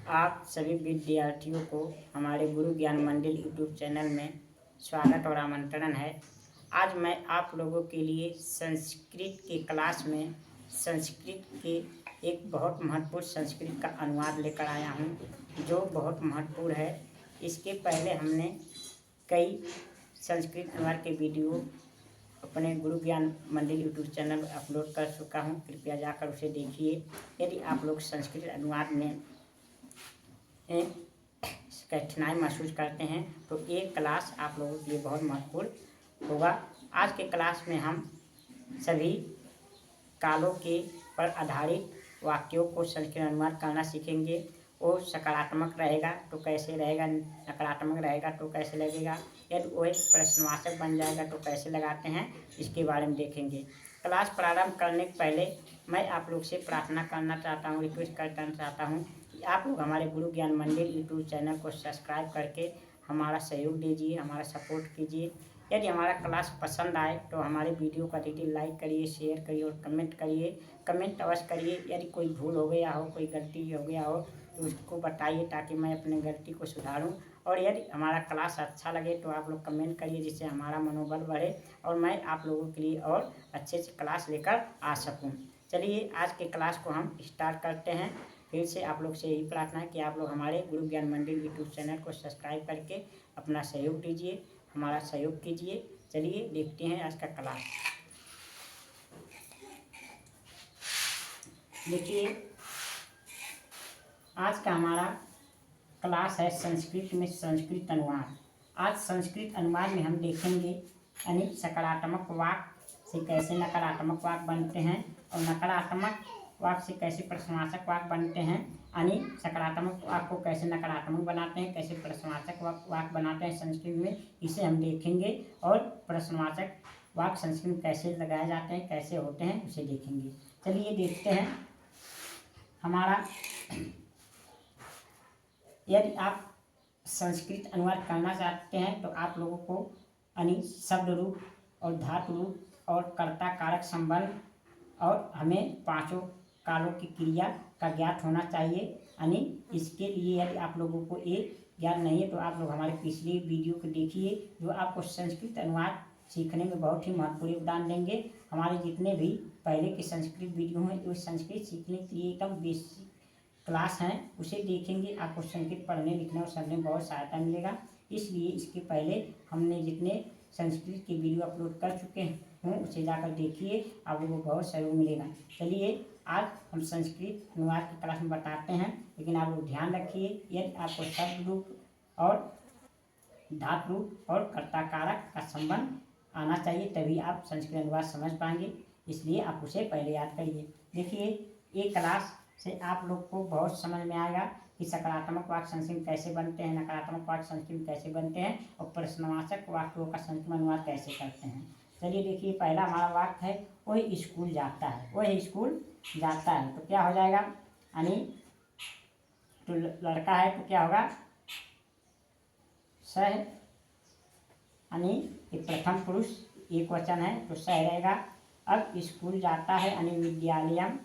आप सभी विद्यार्थियों को हमारे गुरु ज्ञान मंदिर यूट्यूब चैनल में स्वागत और आमंत्रण है। आज मैं आप लोगों के लिए संस्कृत के क्लास में संस्कृत के एक बहुत महत्वपूर्ण संस्कृत का अनुवाद लेकर आया हूं, जो बहुत महत्वपूर्ण है। इसके पहले हमने कई संस्कृत अनुवाद के वीडियो अपने गुरु ज्ञान मंदिर यूट्यूब चैनल पर अपलोड कर चुका हूं, कृपया जाकर उसे देखिए। यदि आप लोग संस्कृत अनुवाद में कठिनाई महसूस करते हैं तो एक क्लास आप लोगों के लिए बहुत महत्वपूर्ण होगा। आज के क्लास में हम सभी कालों के पर आधारित वाक्यों को संस्कृत अनुवाद करना सीखेंगे। वो सकारात्मक रहेगा तो कैसे रहेगा, नकारात्मक रहेगा तो कैसे लगेगा, यदि वो एक प्रश्नवाचक बन जाएगा तो कैसे लगाते हैं, इसके बारे में देखेंगे। क्लास प्रारंभ करने के पहले मैं आप लोग से प्रार्थना करना चाहता हूँ, रिक्वेस्ट करना चाहता हूँ कि आप लोग हमारे गुरु ज्ञान मंदिर यूट्यूब चैनल को सब्सक्राइब करके हमारा सहयोग दीजिए, हमारा सपोर्ट कीजिए। यदि हमारा क्लास पसंद आए तो हमारे वीडियो का दीजिए लाइक करिए, शेयर करिए और कमेंट करिए। कमेंट अवश्य करिए। यदि कोई भूल हो गया हो, कोई गलती हो गया हो तो उसको बताइए ताकि मैं अपनी गलती को सुधारूं। और यदि हमारा क्लास अच्छा लगे तो आप लोग कमेंट करिए, जिससे हमारा मनोबल बढ़े और मैं आप लोगों के लिए और अच्छे से क्लास लेकर आ सकूं। चलिए आज के क्लास को हम स्टार्ट करते हैं। फिर से आप लोग से यही प्रार्थना है कि आप लोग हमारे गुरु ज्ञान मंदिर यूट्यूब चैनल को सब्सक्राइब करके अपना सहयोग दीजिए, हमारा सहयोग कीजिए। चलिए देखते हैं आज का क्लास। देखिए आज का हमारा क्लास है संस्कृत में संस्कृत अनुवाद। आज संस्कृत अनुवाद में हम देखेंगे यानी सकारात्मक वाक्य से कैसे नकारात्मक वाक्य बनते हैं और नकारात्मक वाक्य से कैसे प्रश्नवाचक वाक्य बनते हैं, यानी सकारात्मक वाक्य को कैसे नकारात्मक बनाते हैं, कैसे प्रश्नवाचक वाक्य बनाते हैं संस्कृत में, इसे हम देखेंगे। और प्रश्नवाचक वाक्य संस्कृत में कैसे लगाए जाते हैं, कैसे होते हैं, उसे देखेंगे। चलिए देखते हैं। हमारा यदि आप संस्कृत अनुवाद करना चाहते हैं तो आप लोगों को यानी शब्द रूप और धातु रूप और कर्ता कारक संबंध और हमें पांचों कालों की क्रिया का ज्ञात होना चाहिए। यानी इसके लिए यदि आप लोगों को एक ज्ञात नहीं है तो आप लोग हमारे पिछले वीडियो को देखिए, जो आपको संस्कृत अनुवाद सीखने में बहुत ही महत्वपूर्ण योगदान देंगे। हमारे जितने भी पहले के संस्कृत वीडियो हैं वो संस्कृत सीखने के लिए एकदम बेसिक क्लास हैं, उसे देखेंगे। आपको संस्कृत पढ़ने लिखने और समझने में बहुत सहायता मिलेगा। इसलिए इसके पहले हमने जितने संस्कृत के वीडियो अपलोड कर चुके हैं उसे जाकर देखिए, आप लोगों को बहुत सहयोग मिलेगा। चलिए आज हम संस्कृत अनुवाद की क्लास में बताते हैं, लेकिन आप लोग ध्यान रखिए यदि आपको शब्द रूप और धातु रूप और कर्ता कारक का संबंध आना चाहिए तभी आप संस्कृत अनुवाद समझ पाएंगे, इसलिए आप उसे पहले याद करिए। देखिए ये क्लास से आप लोग को बहुत समझ में आएगा कि सकारात्मक वाक्य संस्कृत कैसे बनते हैं, नकारात्मक वाक्य संस्कृत कैसे बनते हैं और प्रश्नवाचक वाक्यों का संस्कृत अनुवाद कैसे करते हैं। चलिए देखिए पहला हमारा वाक्य है वही स्कूल जाता है। वही स्कूल जाता है तो क्या हो जाएगा, यानी तो लड़का है तो क्या होगा, सह, यानी ये प्रथम पुरुष एक वचन है तो सह रहेगा। अब स्कूल जाता है यानी विद्यालयम,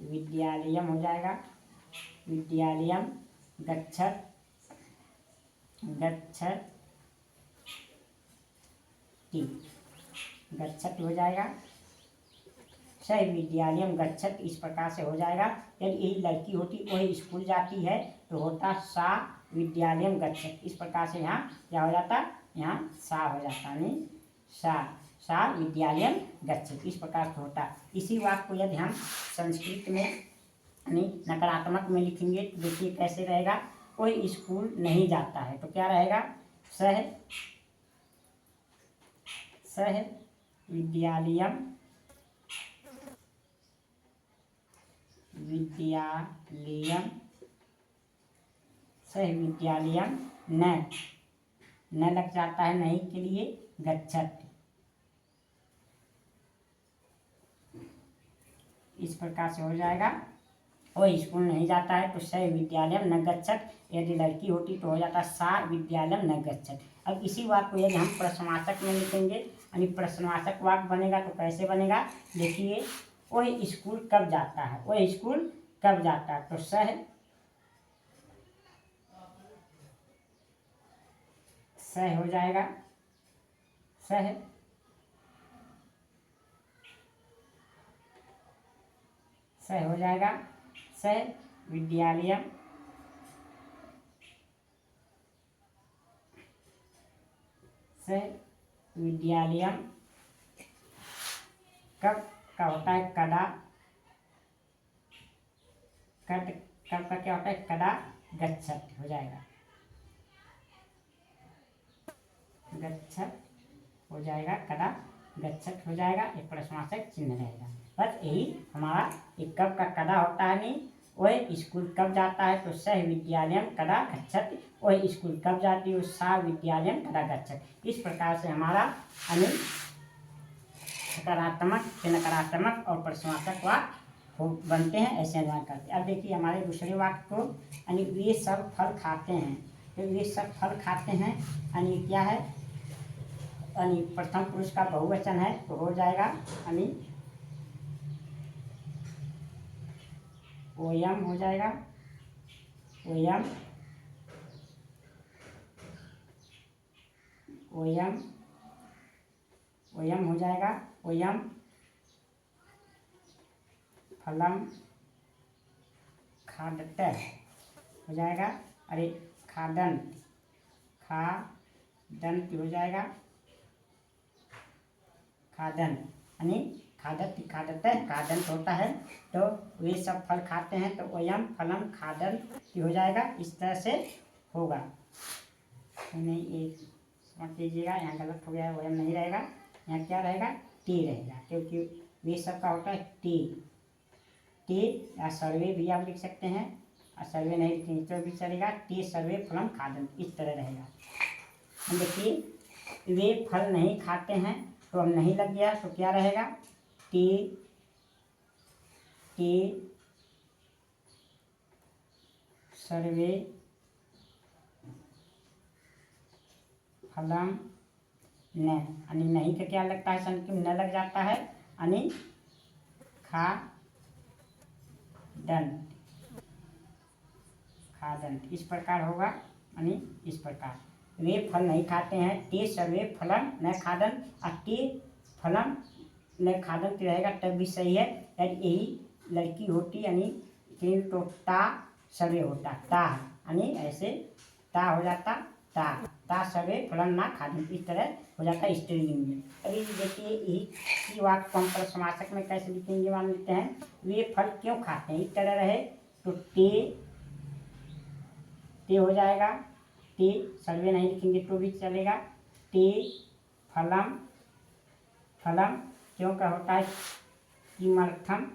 विद्यालयम हो जाएगा। विद्यालयम गच्छत, गच्छत हो जाएगा। सही विद्यालयम गच्छत इस प्रकार से हो जाएगा। यदि यही लड़की होती वही स्कूल जाती है तो होता सा विद्यालयम गच्छत। इस प्रकार से यहाँ क्या हो जाता, यहाँ सा हो जाता, नहीं सा विद्यालयम गच्छति, इस प्रकार से होता। इसी वाक्य को यदि हम संस्कृत में यानी नकारात्मक में लिखेंगे तो देखिए कैसे रहेगा, कोई स्कूल नहीं जाता है तो क्या रहेगा, सह विद्यालयम सह विद्यालयम न लग जाता है नहीं के लिए गच्छत, इस प्रकार से हो जाएगा। वह स्कूल नहीं जाता है तो स विद्यालयम न गच्छत। यदि लड़की होती तो हो जाता सा विद्यालयम न गच्छत। अब इसी वाक्य को यदि हम प्रश्नवाचक में लिखेंगे यानी प्रश्नवाचक वाक्य बनेगा तो कैसे बनेगा, देखिए वह स्कूल कब जाता है, वह स्कूल कब जाता है तो सह हो जाएगा, सह हो जाएगा स विद्यालयम विद्यालयम कब का होता है कदा, कब का क्या होता है कदा गच्छत हो जाएगा, गच्छत हो जाएगा, कदा गच्छत हो जाएगा, एक प्रश्नवाचक चिन्ह रहेगा। बस यही हमारा एक कब का कदा होता है नहीं, वह स्कूल कब जाता है तो सह विद्यालयम कदा गच्छत, वह स्कूल कब जाती है सा विद्यालयम कदा गच्छत। इस प्रकार से हमारा यानी सकारात्मक से नकारात्मक और प्रश्नवाचक वाक्य बनते हैं, ऐसे अनुमान करते हैं। अब देखिए हमारे दूसरे वाक्य को यानी वे सब फल खाते हैं, तो वे सब फल खाते हैं यानी क्या है, यानी प्रथम पुरुष का बहुवचन है तो हो जाएगा यानी ओयम हो जाएगा, ओयम ओयम ओयम हो जाएगा, ओयम फलम खादत हो जाएगा, अरे खादंत खादंत हो जाएगा, खादन यानी खादत खादत खादंत होता है तो वे सब फल खाते हैं तो ओयम फलम खादंत हो जाएगा, इस तरह से होगा। नहीं ये समझ लीजिएगा, यहाँ गलत हो गया है, ओयम नहीं रहेगा, यहाँ क्या रहेगा टी रहेगा, क्योंकि वे सब का होता है टी, टी या सर्वे भी आप लिख सकते हैं, और सर्वे नहीं लिखेंगे तो भी चलेगा, टी सर्वे फलम खादंत इस तरह रहेगा। हम देखिए वे फल नहीं खाते हैं तो हम नहीं लग गया तो क्या रहेगा टी टी सर्वे फलम न, यानी नहीं का क्या लगता है संख्या न लग जाता है यानी खादंत इस प्रकार होगा, यानी इस प्रकार वे फल नहीं खाते हैं, ते सर्वे फलम न खादन, और ते फलम न खादन रहेगा तब भी सही है। यही लड़की होती यानी तो ता सर्वे होता, ता यानी ऐसे ता हो जाता, ता सर्वे फलम ना खादन इस तरह हो जाता स्त्रीलिंग में। अभी देखिए यही वाक्य को हम प्रश्नवाचक में कैसे लिखेंगे, मान लेते हैं वे फल क्यों खाते हैं, इस तरह रहे तो ते हो जाएगा, ते सर्वे नहीं लिखेंगे तो भी चलेगा, ते फलम फलम क्यों का होता है किमर्थम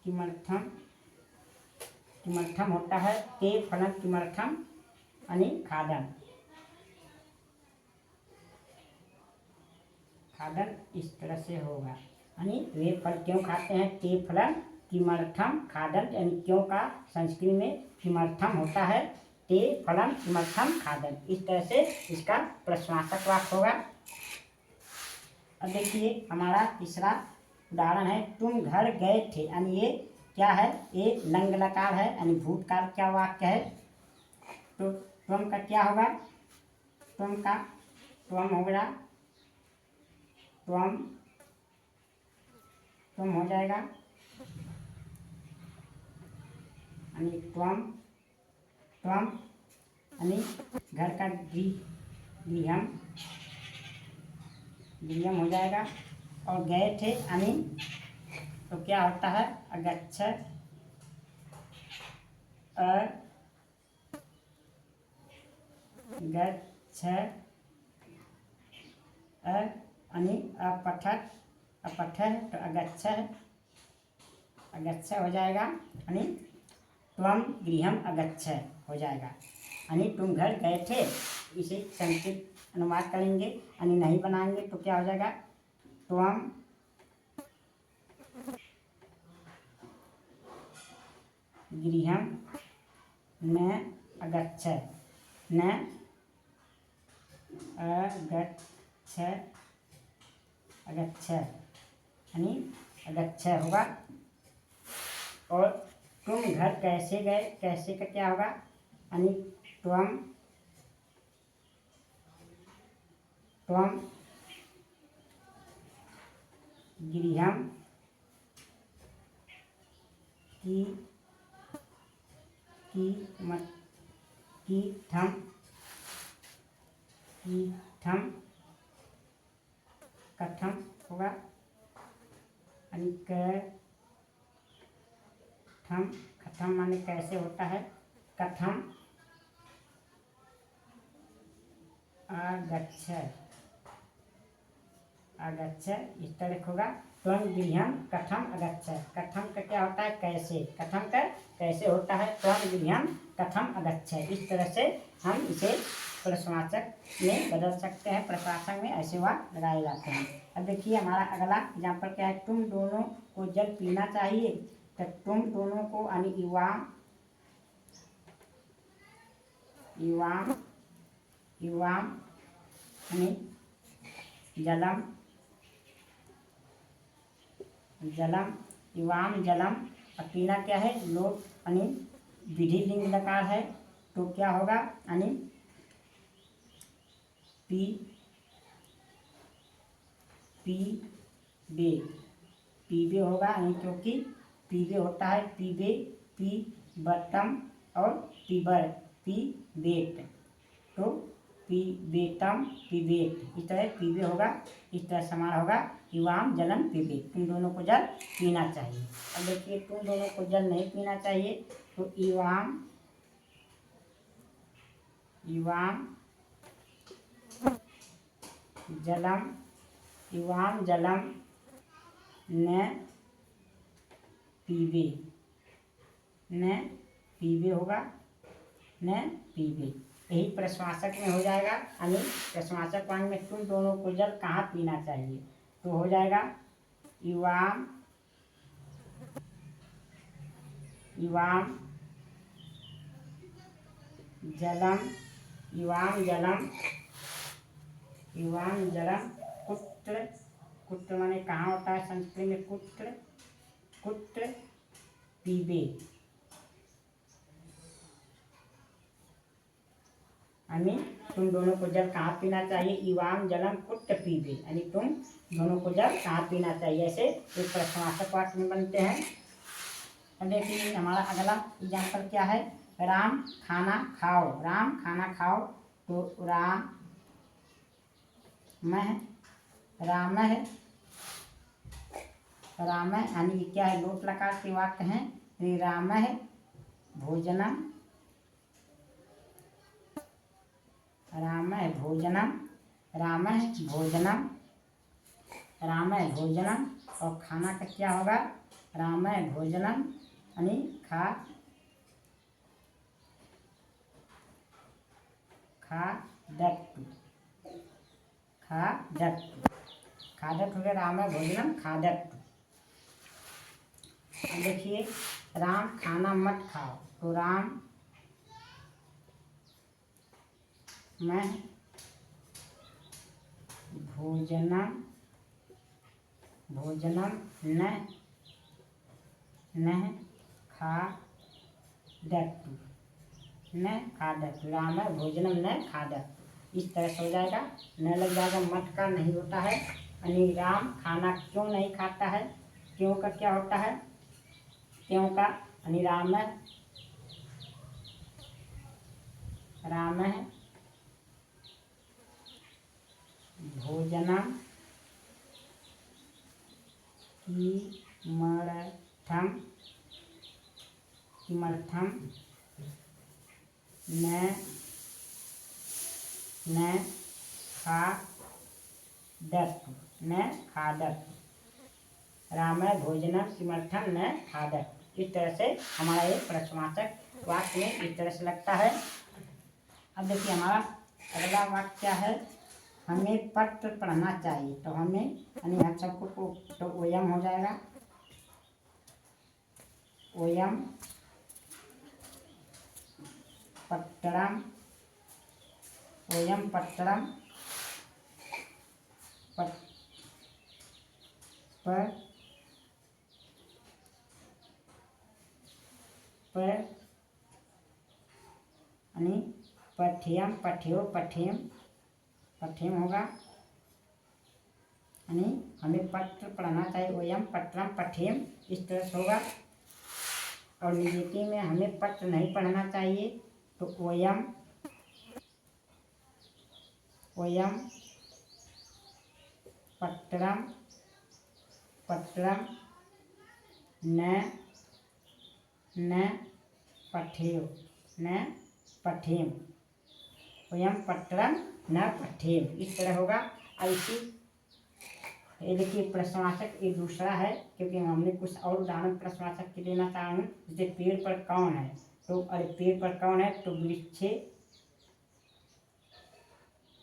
किमर्थम होता है, ते फलम किमर्थम यानी खादन इस तरह से होगा, यानी वे फल क्यों खाते हैं, ते फलम किमर्थम खादन, यानी क्यों का संस्कृत में किमर्थम होता है, ते फलम किमर्थम खादन, इस तरह से इसका प्रश्नवाचक वाक्य होगा। अब देखिए हमारा तीसरा उदाहरण है तुम घर गए थे, यानी ये क्या है, ये लंग लकार है यानी भूतकाल क्या वाक्य है, तो तुम का क्या होगा, तुम का तुम हो गया, तुम हो जाएगा, यानी तुम यानी घर का गृहम हो जाएगा, और गए थे यानी तो क्या होता है अगच्छ यानी अपठत तो अगच्छ हो जाएगा, यानी त्वम गृहम अगच्छ हो जाएगा, यानी तुम घर गए थे, इसे संस्कृत अनुवाद करेंगे यानी नहीं बनाएंगे तो क्या हो जाएगा, त्वम गृहं न अगच्छ, न अगच्छ, अगच्छ यानी अगच्छ होगा। और तुम घर कैसे गए, कैसे का क्या होगा यानी त्वम, त्वम गृहं कीथम कथम होगा यानी कथम, कथम माने कैसे होता है, कथम अगच्छ, अगच्छ इस तरह होगा। त्वं गृहं कथम अगच्छ, कथम का क्या होता है कैसे, कथम का कैसे होता है, त्वं गृहं कथम अगच्छ। इस तरह से हम इसे प्रश्नवाचक में बदल सकते हैं, प्रश्नवाचक में ऐसे वाक्य लगाए जाते हैं। अब देखिए हमारा अगला एग्जाम्पल क्या है, तुम दोनों को जल पीना चाहिए। तो तुम दोनों को यानी युवाम, युवाम, युवाम यानी जलम, जलम, युवाम जलम। अब पीना क्या है, लोट यानी विधि लिंग लकार है तो क्या होगा यानी पी, पी बे, पीबे होगा यानी क्योंकि पीबे होता है पीबे, पी बटम और पीबर, पी बेट तो पी बेटम पीबेट, इस तरह पीबे होगा। इस तरह समान होगा युवाम जलन पीबेट, तुम दोनों को जल पीना चाहिए। अब देखिए तुम दोनों को जल नहीं पीना चाहिए तो युवाम, युवाम जलम, युवाम जलम न पीबे, न पीबे होगा, न पीबे। यही प्रश्नवाचक में हो जाएगा यानी प्रश्नवाचक वाक्य में तुम दोनों को जल कहाँ पीना चाहिए तो हो जाएगा युवाम, युवाम जलम, युवाम जलम, युवाम जलम कुत्र, कुत्र माने कहाँ होता है संस्कृत में, कुत्र, कुत्र पीबे यानी तुम दोनों को जल कहाँ पीना चाहिए, युवाम जलम कुत्र पीबे यानी तुम दोनों को जल कहाँ पीना चाहिए। ऐसे एक प्रश्नवाचक वाक्य में बनते हैं। अब देखिए हमारा अगला एग्जाम्पल क्या है, राम खाना खाओ, राम खाना खाओ तो राम मह, राम है, राम यानी क्या है लोट लकार के वाक्य हैं। राम है भोजनम, राम है भोजनम, राम है भोजनम, राम है भोजनम। और खाना का क्या होगा, राम है भोजनम यानी खा, खादत्तु, खादत्तु, खादत्तु हो गया राम है भोजनम खादत्तु। देखिए राम खाना मत खाओ तो राम मैं भोजनम, भोजनम न खादत्तु, न खादत्तु, राम है भोजनम न खादत्तु। इस तरह से हो जाएगा, न लग जाएगा, मत का नहीं होता है यानी राम खाना क्यों नहीं खाता है, क्यों का क्या होता है, क्यों का यानी राम है, राम है भोजनम किमर्थम, किमर्थम न खादत्तु, न खादत्तु, राम भोजनम किमर्थम न खादत्तु। इस तरह से हमारा एक प्रश्नवाचक वाक्य में इस तरह से लगता है। अब देखिए हमारा अगला वाक्य क्या है, हमें पत्र पढ़ना चाहिए, तो हमें यानी हम सबको तो ओयम हो जाएगा, ओयम पत्रम, ओयम पत्रम यानी पठ्यम, पठ्यो, पठ्यम, पठ्यम होगा, यानी हमें पत्र पढ़ना चाहिए, ओयम पत्रम पठ्यम, इस तरह से होगा। और निगेटिव में हमें पत्र नहीं पढ़ना चाहिए, तो ओयम, ओयम पत्रम, पत्रम न पठ्यो, न पठ्यम, ओयम पत्रम न पठ्यम, इस तरह होगा। ऐसी ये देखिए प्रश्नवाचक ये दूसरा है, क्योंकि हमने कुछ और उदाहरण प्रश्नवाचक के देना चाहा हूँ। जैसे पेड़ पर कौन है, तो अरे पेड़ पर कौन है, तो वृक्षे,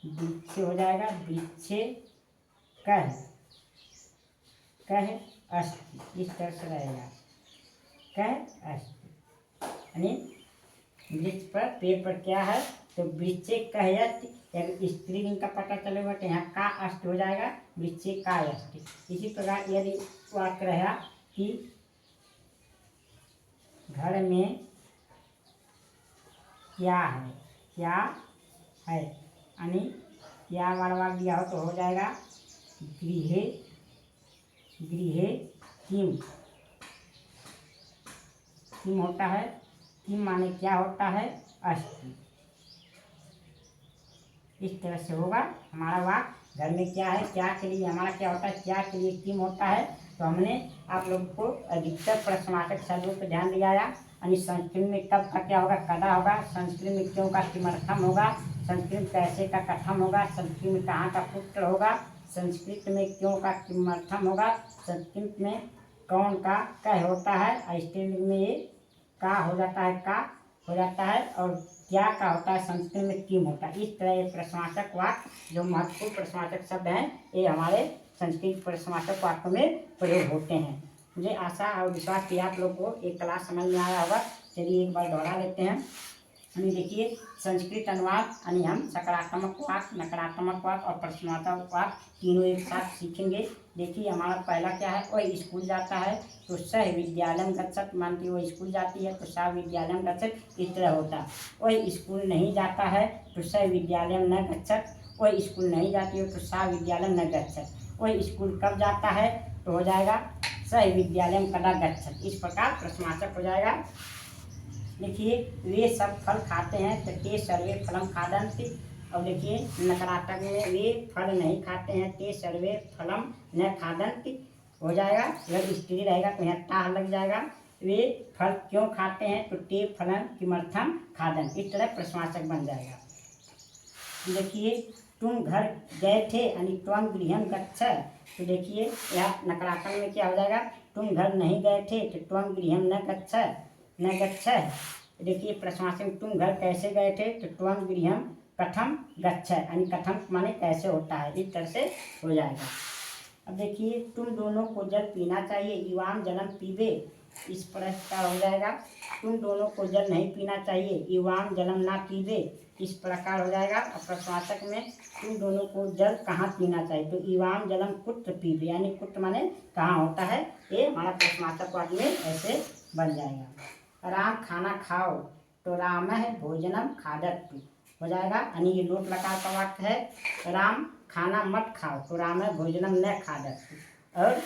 वृक्षे हो जाएगा, वृक्षे कह, कह अस्ति, इस तरह से रहेगा, कह अस्ति, यानी वृक्ष पर, पेड़ पर क्या है, तो वृक्षे कह अस्ति, स्त्रीलिंग का पता चलेगा तो यहाँ का अष्ट हो जाएगा, वृक्षे का अष्ट। इसी प्रकार यदि वाक्य रहा कि घर में क्या है, क्या है, यानी क्या वाला दिया हो तो हो जाएगा गृहे, गृहे किम, किम होता है, किम माने क्या होता है, अस्ति, इस तरह से होगा हमारा वाक्य। घर में क्या है, क्या के लिए हमारा क्या होता है, क्या के लिए किम होता है। तो हमने आप लोगों को अधिकतर प्रश्नवाचक शब्दों पर ध्यान दिलाया, यानी संस्कृत में कब का क्या होगा, कदा होगा, संस्कृत में क्यों का किमर्थम होगा, संस्कृत कैसे का कथम होगा, संस्कृत में कहाँ का पुत्र होगा, संस्कृत में क्यों का किमर्थम होगा, संस्कृत में कौन का कह होता है, स्त्रीलिंग में ये का हो जाता है, का हो जाता है, और क्या का होता है, संस्कृत में किम होता है। इस तरह ये प्रश्नवाचक वाक्य जो महत्वपूर्ण प्रश्नवाचक शब्द हैं, ये हमारे संस्कृत प्रश्नवाचक वाक्य में प्रयोग होते हैं। मुझे आशा और विश्वास कि आप लोग को एक क्लास समझ में आया होगा। चलिए एक बार दोहरा लेते हैं। यानी देखिए संस्कृत अनुवाद, यानी हम सकारात्मक वाक्य, नकारात्मक वाक्य और प्रश्नात्मक वाक्य तीनों एक साथ सीखेंगे। देखिए हमारा पहला क्या है, वह स्कूल जाता है तो सह विद्यालय गच्छत, मानती वो स्कूल जाती है तो सा विद्यालय गच्छत, इस तरह होता है। वह स्कूल नहीं जाता है तो सह विद्यालय न गच्छत, वह स्कूल नहीं जाती है तो सा विद्यालय न गच्छत। वह स्कूल कब जाता है तो हो जाएगा सह विद्यालय कदा गच्छत। इस प्रकार प्रश्नवाचक हो जाएगा। देखिए वे सब फल खाते हैं तो ते सर्वे फलम खादन्ति। अब देखिए नकारात्मक में वे फल नहीं खाते हैं, ते सर्वे फलम न खादन्ति हो जाएगा। अगर स्त्री रहेगा तो यहाँ ता लग जाएगा। वे फल क्यों खाते हैं तो ते फलन किमर्थम खादन, इस तरह प्रश्नवाचक बन जाएगा। देखिए तुम घर गए थे यानी त्वं गृहं गच्छ, तो देखिए यह नकारात्मक में क्या हो जाएगा, तुम घर नहीं गए थे तो त्वं गृहं न गच्छ, न गच्छ। देखिए प्रश्नवाचक तुम घर कैसे गए थे तो त्वं गृहं कथम गच्छ, यानी कथम माने कैसे होता है, इस तरह से हो जाएगा। अब देखिए तुम दोनों को जल पीना चाहिए, युवाम जलम पीबे, इस प्रकार हो जाएगा। तुम दोनों को जल नहीं पीना चाहिए, युवाम जलम ना पीबे, इस प्रकार हो जाएगा। और प्रश्नवाचक में तुम दोनों को जल कहाँ पीना चाहिए तो युवाम जलम कुत्र पीबे, यानी कुत्र माने कहाँ होता है, ये हमारा प्रश्नवाचक वाक्य में ऐसे बन जाएगा। राम खाना खाओ तो राम है भोजनम खादत हो जाएगा, यानी ये लोट लकार का वाक्य है। राम खाना मत खाओ तो राम है भोजनम न खादत, और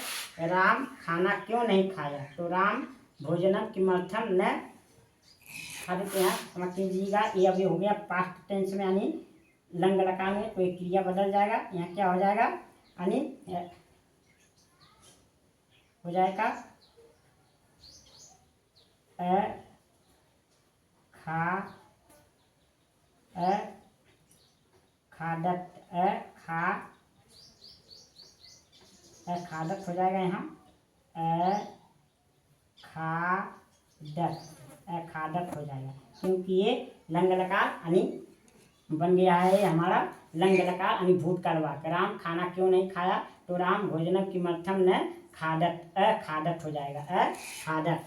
राम खाना क्यों नहीं खाया तो राम भोजनम किमर्थम न खादत। यहाँ समझ लीजिएगा ये अभी हो गया पास्ट टेंस में, यानी लंग लकार में कोई क्रिया बदल जाएगा। यहाँ क्या हो जाएगा, यानी हो जाएगा खादत, खादत हो जाएगा यहाँ खादत, खादत हो जाएगा, क्योंकि ये लंग लकार यानी बन गया है हमारा लंग लकार यानी भूतकाल वाक्य। राम खाना क्यों नहीं खाया, तो राम भोजनम किमर्थम न खादत, अखादत हो जाएगा, अखादत।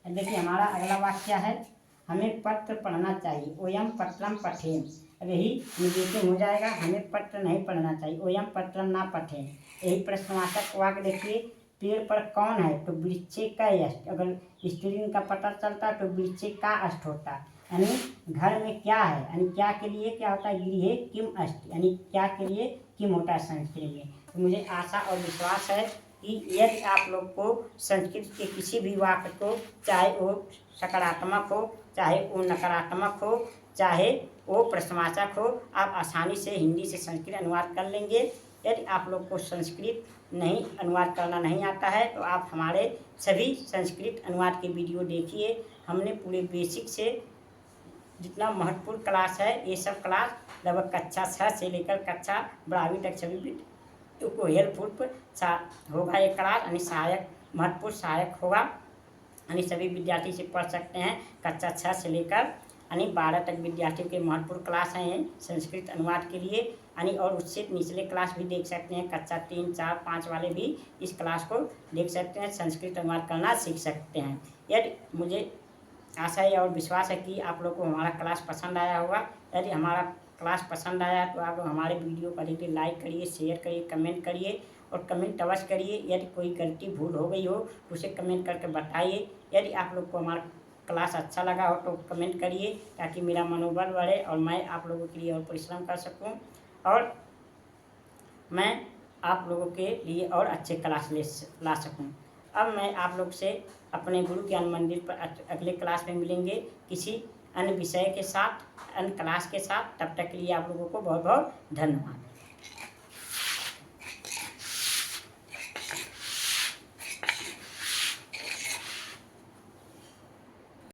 देखिए हमारा अगला वाक्य क्या है, हमें पत्र पढ़ना चाहिए, ओयम पत्रम पठेम। अब यही निगेटिव हो जाएगा, हमें पत्र नहीं पढ़ना चाहिए, ओयम पत्रम ना पठेम। यही प्रश्नवाचक वाक्य देखिए, पेड़ पर कौन है, तो वृक्षे का यष्ट। अगर स्त्रीलिंग का पता चलता तो वृक्षे का अष्ट होता। यानी घर में क्या है, यानी क्या के लिए क्या होता है, गृहे किम अष्ट, यानी क्या के लिए किम होता है संस्कृत में। तो मुझे आशा और विश्वास है कि यदि आप लोग को संस्कृत के किसी भी वाक्य को, चाहे वो सकारात्मक हो, चाहे वो नकारात्मक हो, चाहे वो प्रश्नवाचक हो, आप आसानी से हिंदी से संस्कृत अनुवाद कर लेंगे। यदि आप लोग को संस्कृत नहीं अनुवाद करना नहीं आता है तो आप हमारे सभी संस्कृत अनुवाद के वीडियो देखिए। हमने पूरे बेसिक से जितना महत्वपूर्ण क्लास है, ये सब क्लास लगभग कक्षा 6 से लेकर कक्षा 12वीं तक सभी को हेल्पफुल होगा। ये क्लास यानी सहायक, महत्वपूर्ण सहायक होगा, यानी सभी विद्यार्थी से पढ़ सकते हैं। कक्षा 6 से लेकर यानी 12 तक विद्यार्थियों के महत्वपूर्ण क्लास हैं संस्कृत अनुवाद के लिए, यानी और उससे निचले क्लास भी देख सकते हैं। कक्षा 3, 4, 5 वाले भी इस क्लास को देख सकते हैं, संस्कृत अनुवाद करना सीख सकते हैं। यदि मुझे आशा है और विश्वास है कि आप लोग को हमारा क्लास पसंद आया होगा। यदि हमारा क्लास पसंद आया तो आप हमारे वीडियो को अधिक लाइक करिए, शेयर करिए, कमेंट करिए और कमेंट अवश्य करिए। यदि कोई गलती भूल हो गई हो तो उसे कमेंट करके बताइए। यदि आप लोग को हमारा क्लास अच्छा लगा हो तो कमेंट करिए, ताकि मेरा मनोबल बढ़े और मैं आप लोगों के लिए और परिश्रम कर सकूं और मैं आप लोगों के लिए और अच्छे क्लास ला सकूं। अब मैं आप लोग से अपने गुरु ज्ञान मंदिर पर अगले क्लास में मिलेंगे किसी अन्य विषय के साथ, अन्य क्लास के साथ। तब तक के लिए आप लोगों को बहुत बहुत धन्यवाद।